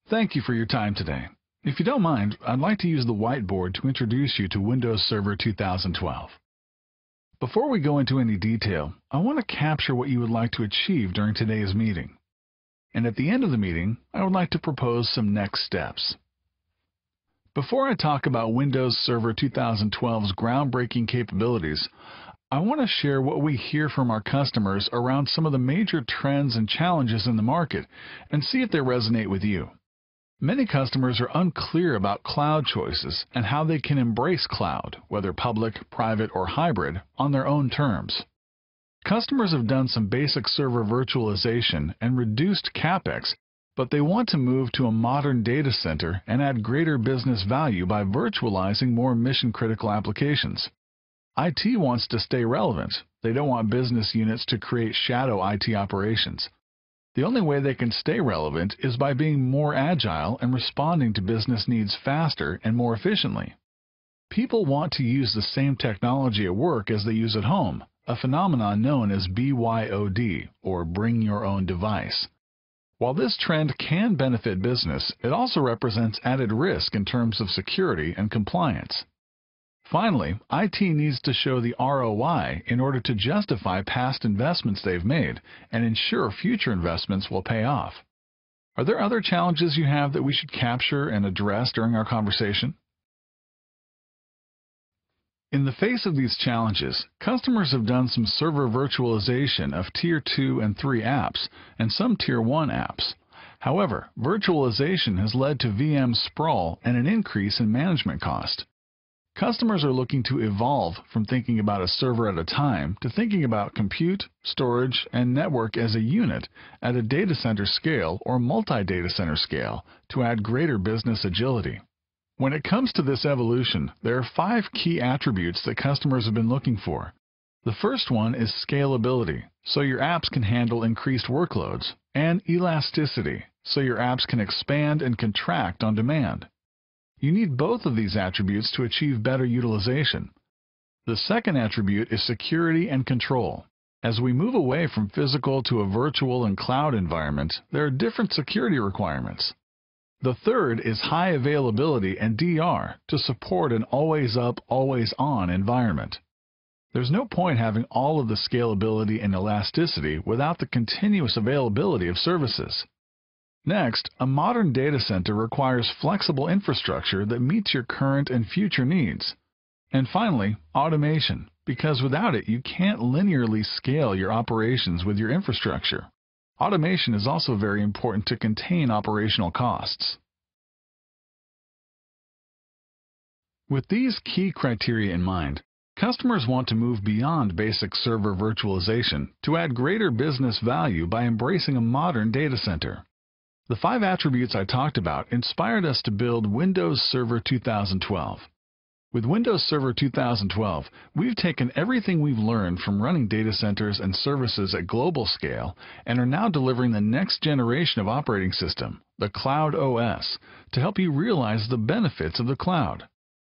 Thank you for your time today. If you don't mind, I'd like to use the whiteboard to introduce you to Windows Server 2012. Before we go into any detail, I want to capture what you would like to achieve during today's meeting. And at the end of the meeting, I would like to propose some next steps. Before I talk about Windows Server 2012's groundbreaking capabilities, I want to share what we hear from our customers around some of the major trends and challenges in the market and see if they resonate with you. Many customers are unclear about cloud choices and how they can embrace cloud, whether public, private, or hybrid, on their own terms. Customers have done some basic server virtualization and reduced CapEx, but they want to move to a modern data center and add greater business value by virtualizing more mission-critical applications. IT wants to stay relevant. They don't want business units to create shadow IT operations. The only way they can stay relevant is by being more agile and responding to business needs faster and more efficiently. People want to use the same technology at work as they use at home, a phenomenon known as BYOD, or bring your own device. While this trend can benefit business, it also represents added risk in terms of security and compliance. Finally, IT needs to show the ROI in order to justify past investments they've made and ensure future investments will pay off. Are there other challenges you have that we should capture and address during our conversation? In the face of these challenges, customers have done some server virtualization of Tier 2 and 3 apps and some Tier 1 apps. However, virtualization has led to VM sprawl and an increase in management cost. Customers are looking to evolve from thinking about a server at a time to thinking about compute, storage, and network as a unit at a data center scale or multi-data center scale to add greater business agility. When it comes to this evolution, there are 5 key attributes that customers have been looking for. The first one is scalability, so your apps can handle increased workloads, and elasticity, so your apps can expand and contract on demand. You need both of these attributes to achieve better utilization. The second attribute is security and control. As we move away from physical to a virtual and cloud environment, there are different security requirements. The third is high availability and DR to support an always-up, always-on environment. There's no point having all of the scalability and elasticity without the continuous availability of services. Next, a modern data center requires flexible infrastructure that meets your current and future needs. And finally, automation, because without it you can't linearly scale your operations with your infrastructure. Automation is also very important to contain operational costs. With these key criteria in mind, customers want to move beyond basic server virtualization to add greater business value by embracing a modern data center. The 5 attributes I talked about inspired us to build Windows Server 2012. With Windows Server 2012, we've taken everything we've learned from running data centers and services at global scale and are now delivering the next generation of operating system, the Cloud OS, to help you realize the benefits of the cloud.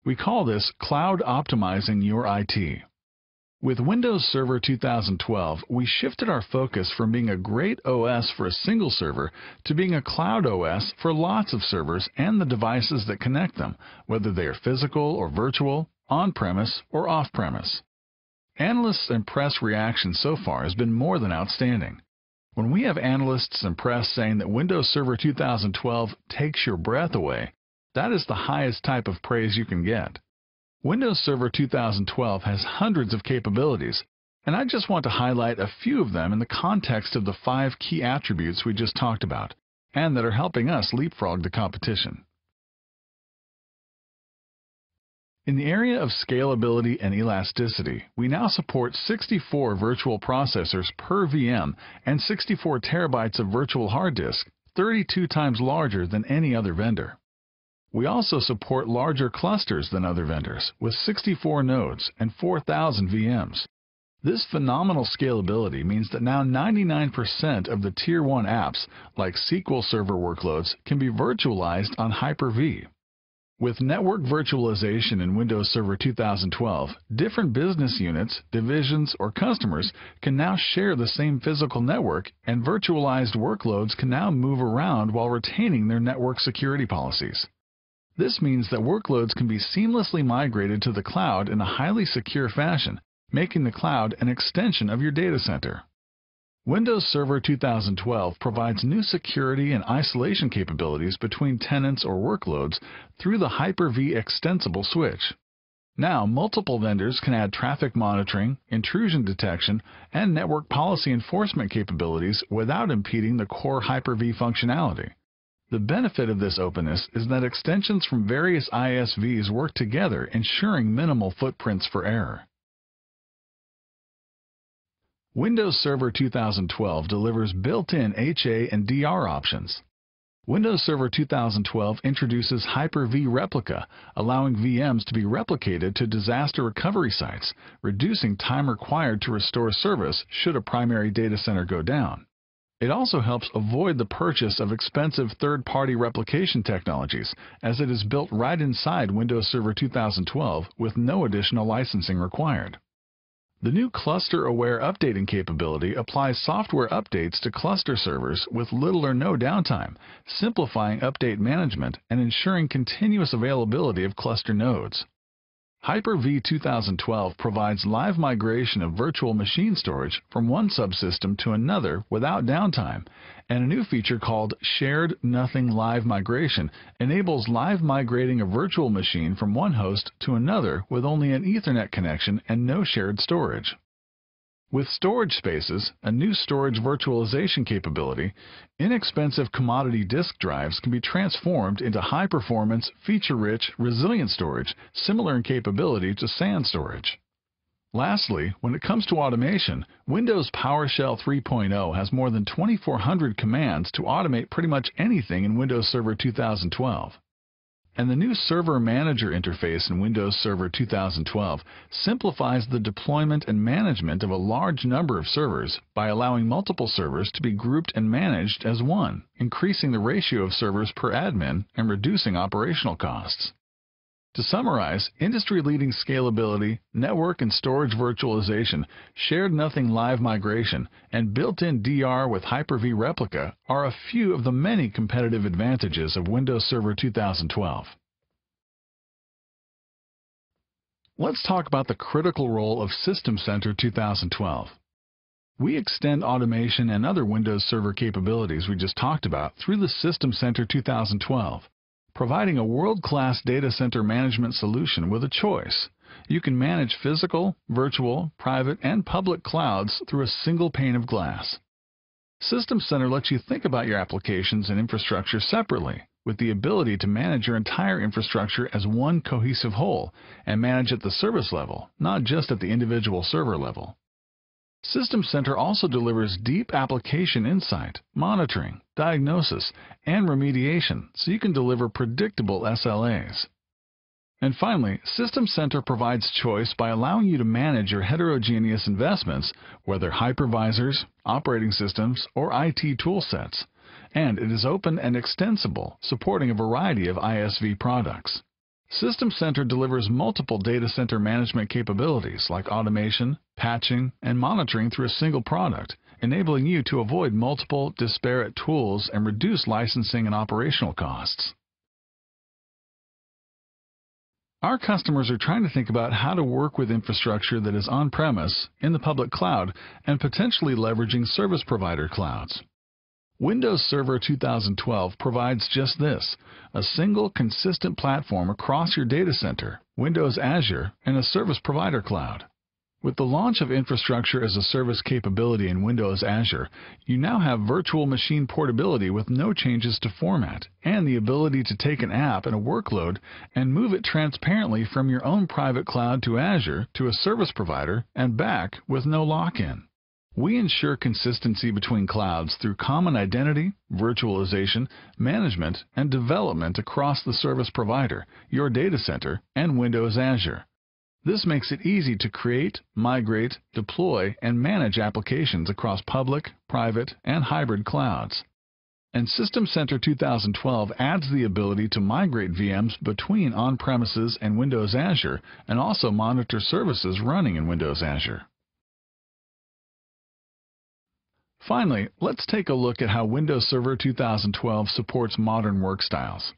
We call this Cloud Optimizing Your IT. With Windows Server 2012, we shifted our focus from being a great OS for a single server to being a cloud OS for lots of servers and the devices that connect them, whether they are physical or virtual, on-premise or off-premise. Analysts and press reaction so far has been more than outstanding. When we have analysts and press saying that Windows Server 2012 takes your breath away, that is the highest type of praise you can get. Windows Server 2012 has hundreds of capabilities, and I just want to highlight a few of them in the context of the 5 key attributes we just talked about, and that are helping us leapfrog the competition. In the area of scalability and elasticity, we now support 64 virtual processors per VM and 64 terabytes of virtual hard disk, 32 times larger than any other vendor. We also support larger clusters than other vendors, with 64 nodes and 4,000 VMs. This phenomenal scalability means that now 99% of the Tier 1 apps, like SQL Server workloads, can be virtualized on Hyper-V. With network virtualization in Windows Server 2012, different business units, divisions, or customers can now share the same physical network, and virtualized workloads can now move around while retaining their network security policies. This means that workloads can be seamlessly migrated to the cloud in a highly secure fashion, making the cloud an extension of your data center. Windows Server 2012 provides new security and isolation capabilities between tenants or workloads through the Hyper-V extensible switch. Now, multiple vendors can add traffic monitoring, intrusion detection, and network policy enforcement capabilities without impeding the core Hyper-V functionality. The benefit of this openness is that extensions from various ISVs work together, ensuring minimal footprints for error. Windows Server 2012 delivers built-in HA and DR options. Windows Server 2012 introduces Hyper-V Replica, allowing VMs to be replicated to disaster recovery sites, reducing time required to restore service should a primary data center go down. It also helps avoid the purchase of expensive third-party replication technologies, as it is built right inside Windows Server 2012 with no additional licensing required. The new cluster-aware updating capability applies software updates to cluster servers with little or no downtime, simplifying update management and ensuring continuous availability of cluster nodes. Hyper-V 2012 provides live migration of virtual machine storage from one subsystem to another without downtime, and a new feature called Shared Nothing Live Migration enables live migrating a virtual machine from one host to another with only an Ethernet connection and no shared storage. With storage spaces, a new storage virtualization capability, inexpensive commodity disk drives can be transformed into high-performance, feature-rich, resilient storage, similar in capability to SAN storage. Lastly, when it comes to automation, Windows PowerShell 3.0 has more than 2,400 commands to automate pretty much anything in Windows Server 2012. And the new Server Manager interface in Windows Server 2012 simplifies the deployment and management of a large number of servers by allowing multiple servers to be grouped and managed as one, increasing the ratio of servers per admin and reducing operational costs. To summarize, industry-leading scalability, network and storage virtualization, shared nothing live migration, and built-in DR with Hyper-V Replica are a few of the many competitive advantages of Windows Server 2012. Let's talk about the critical role of System Center 2012. We extend automation and other Windows Server capabilities we just talked about through the System Center 2012. Providing a world-class data center management solution with a choice. You can manage physical, virtual, private, and public clouds through a single pane of glass. System Center lets you think about your applications and infrastructure separately, with the ability to manage your entire infrastructure as one cohesive whole and manage at the service level, not just at the individual server level. System Center also delivers deep application insight, monitoring, diagnosis, and remediation so you can deliver predictable SLAs. And finally, System Center provides choice by allowing you to manage your heterogeneous investments, whether hypervisors, operating systems, or IT toolsets. And it is open and extensible, supporting a variety of ISV products. System Center delivers multiple data center management capabilities like automation, patching, and monitoring through a single product, enabling you to avoid multiple, disparate tools and reduce licensing and operational costs. Our customers are trying to think about how to work with infrastructure that is on-premise, in the public cloud, and potentially leveraging service provider clouds. Windows Server 2012 provides just this, a single consistent platform across your data center, Windows Azure, and a service provider cloud. With the launch of Infrastructure as a Service capability in Windows Azure, you now have virtual machine portability with no changes to format, and the ability to take an app and a workload and move it transparently from your own private cloud to Azure to a service provider and back with no lock-in. We ensure consistency between clouds through common identity, virtualization, management, and development across the service provider, your data center, and Windows Azure. This makes it easy to create, migrate, deploy, and manage applications across public, private, and hybrid clouds. And System Center 2012 adds the ability to migrate VMs between on-premises and Windows Azure and also monitor services running in Windows Azure. Finally, let's take a look at how Windows Server 2012 supports modern work styles.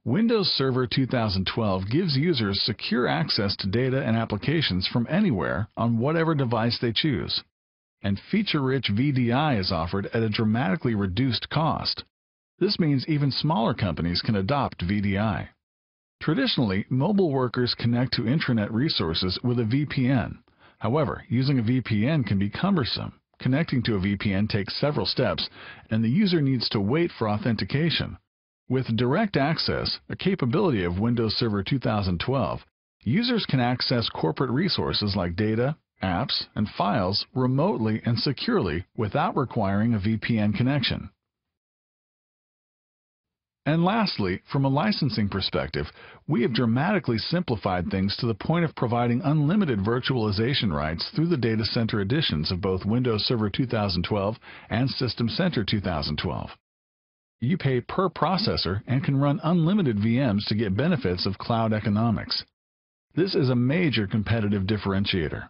Windows Server 2012 gives users secure access to data and applications from anywhere on whatever device they choose. And feature-rich VDI is offered at a dramatically reduced cost. This means even smaller companies can adopt VDI. Traditionally, mobile workers connect to intranet resources with a VPN. However, using a VPN can be cumbersome. Connecting to a VPN takes several steps, and the user needs to wait for authentication. With direct access, a capability of Windows Server 2012, users can access corporate resources like data, apps, and files remotely and securely without requiring a VPN connection. And lastly, from a licensing perspective, we have dramatically simplified things to the point of providing unlimited virtualization rights through the data center editions of both Windows Server 2012 and System Center 2012. You pay per processor and can run unlimited VMs to get benefits of cloud economics. This is a major competitive differentiator.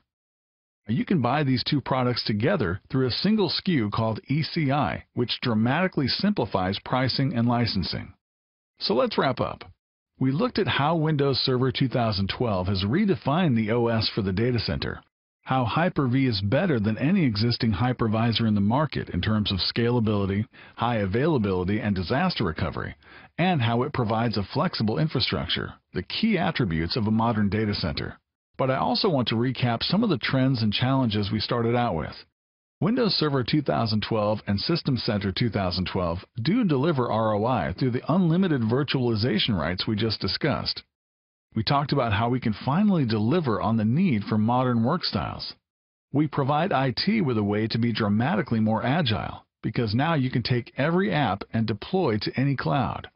You can buy these two products together through a single SKU called ECI, which dramatically simplifies pricing and licensing. So let's wrap up. We looked at how Windows Server 2012 has redefined the OS for the data center, how Hyper-V is better than any existing hypervisor in the market in terms of scalability, high availability, and disaster recovery, and how it provides a flexible infrastructure, the key attributes of a modern data center. But I also want to recap some of the trends and challenges we started out with. Windows Server 2012 and System Center 2012 do deliver ROI through the unlimited virtualization rights we just discussed. We talked about how we can finally deliver on the need for modern work styles. We provide IT with a way to be dramatically more agile, because now you can take every app and deploy to any cloud,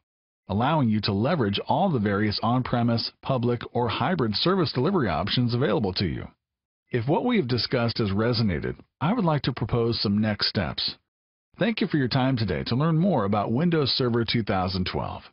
allowing you to leverage all the various on-premise, public, or hybrid service delivery options available to you. If what we have discussed has resonated, I would like to propose some next steps. Thank you for your time today to learn more about Windows Server 2012.